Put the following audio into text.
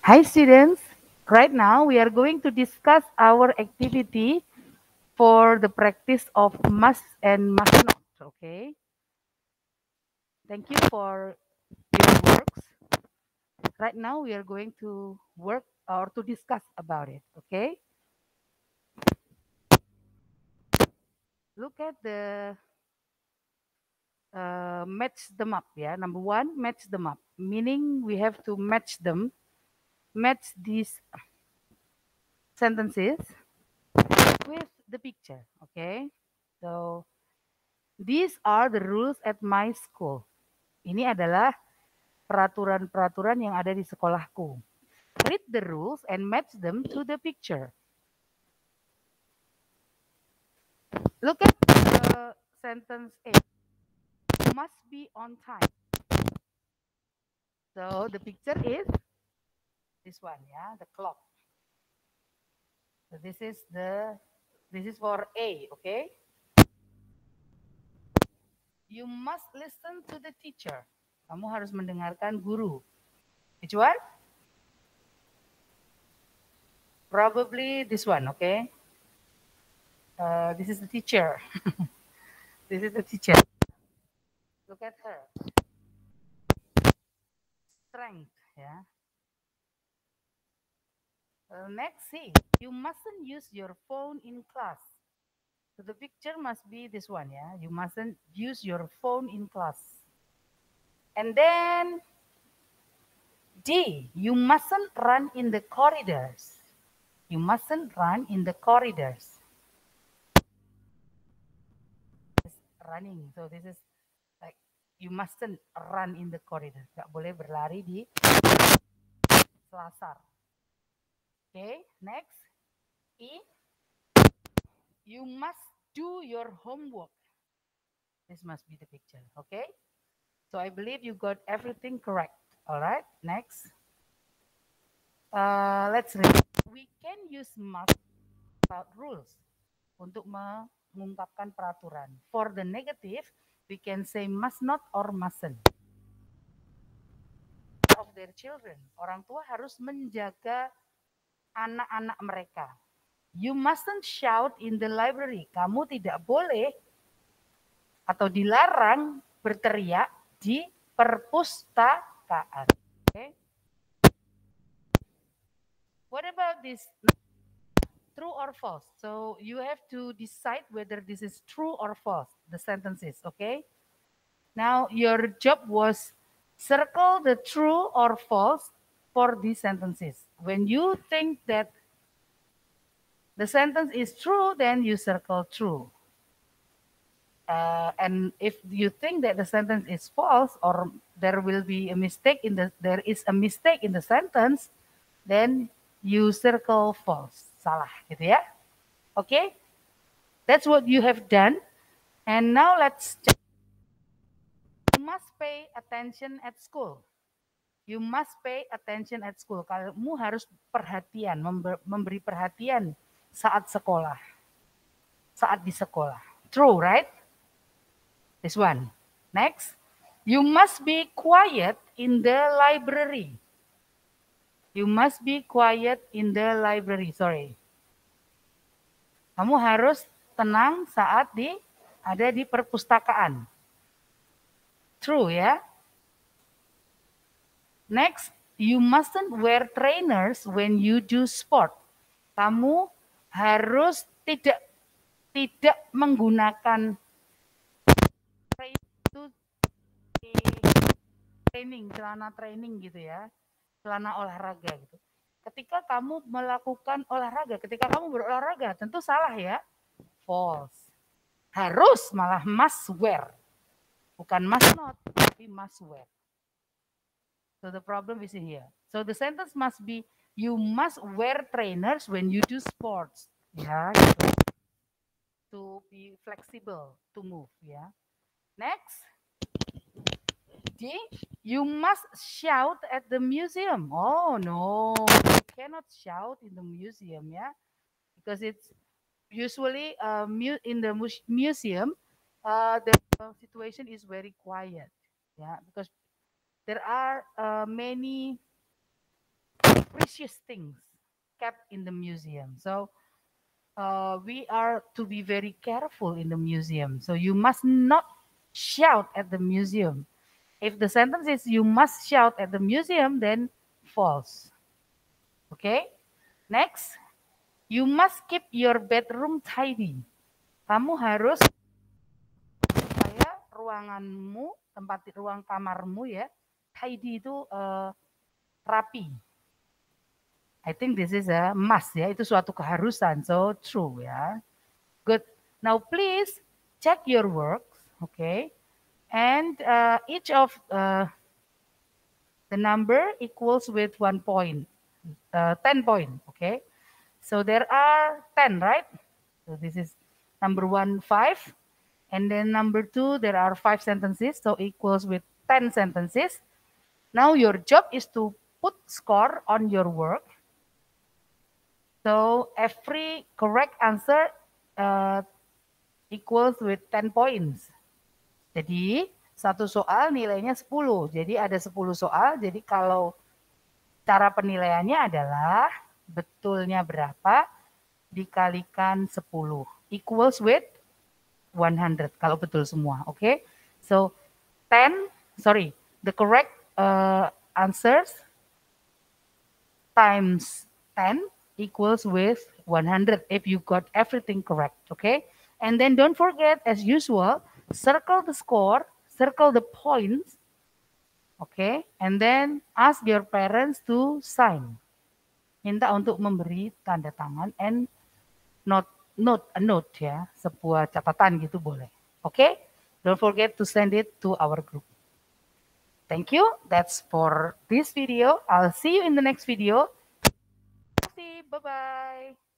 Hi students, right now we are going to discuss our activity for the practice of must and must not, okay? Thank you for your works. Right now we are going to work or to discuss about it, okay? Look at the match them up, yeah? Number one, match them up, meaning we have to match these sentences with the picture, okay? So these are the rules at my school. Ini adalah peraturan-peraturan yang ada di sekolahku. Read the rules and match them to the picture. Look at sentence A. Must be on time. So the picture is this one, yeah, the clock. So this is for A, okay? You must listen to the teacher. Kamu harus mendengarkan guru. Which one? Probably this one, okay? This is the teacher. This is the teacher. Look at her. Strength, yeah. Next, see, you mustn't use your phone in class. So the picture must be this one, yeah. You mustn't use your phone in class. And then D, you mustn't run in the corridors. You mustn't run in the corridors. It's running, so this is like you mustn't run in the corridor. Gak boleh berlari di selasar. Okay, next. E, you must do your homework. This must be the picture, okay? So I believe you got everything correct. All right, next. Let's read. We can use must about rules untuk mengungkapkan peraturan. For the negative, we can say must not or mustn't. Of their children, orang tua harus menjaga anak-anak mereka. You mustn't shout in the library. Kamu tidak boleh atau dilarang berteriak di perpustakaan. Okay? What about this? True or false? So you have to decide whether this is true or false, the sentences, okay? Now your job was circle the true or false for these sentences. When you think that the sentence is true, then you circle true. And if you think that the sentence is false or there will be a mistake there is a mistake in the sentence, then you circle false. Salah gitu ya. Okay? That's what you have done. And now let's check. You must pay attention at school. You must pay attention at school. Kamu harus perhatian, memberi perhatian saat sekolah. Saat di sekolah. True, right? This one. Next. You must be quiet in the library. You must be quiet in the library. Sorry. Kamu harus tenang saat ada di perpustakaan. True ya. Next, you mustn't wear trainers when you do sport. Kamu harus tidak menggunakan celana training gitu ya. Celana olahraga gitu. Ketika kamu melakukan olahraga, ketika kamu berolahraga, tentu salah ya. False. Harus malah must wear. Bukan must not, tapi must wear. So the problem is in here. So the sentence must be, you must wear trainers when you do sports. Ya, gitu. To be flexible, to move, ya. Next. D, you must shout at the museum. Oh no, you cannot shout in the museum, ya. Because it's usually in the museum, the situation is very quiet, yeah, because there are many precious things kept in the museum. So we are to be very careful in the museum. So you must not shout at the museum. If the sentence is you must shout at the museum, then false. Okay? Next, you must keep your bedroom tidy. Kamu harus supaya ruanganmu, ruang kamarmu ya, tidy itu rapi. I think this is a must ya, itu suatu keharusan. So true ya. Good. Now please check your works, okay? And each of the number equals with 1 point, 10 point, okay? So there are 10, right? So this is number 1, 5. And then number 2, there are 5 sentences, so equals with 10 sentences. Now your job is to put score on your work. So every correct answer equals with 10 points. Jadi satu soal nilainya 10. Jadi ada 10 soal. Jadi kalau cara penilaiannya adalah betulnya berapa dikalikan 10 equals with 100 kalau betul semua. Oke. Okay? So the correct answers times 10 equals with 100 if you got everything correct, okay? And then don't forget, as usual, circle the score, circle the points, okay? And then ask your parents to sign. Minta untuk memberi tanda tangan and note ya, sebuah catatan gitu boleh, okay? Don't forget to send it to our group. Thank you. That's for this video. I'll see you in the next video. Bye-bye.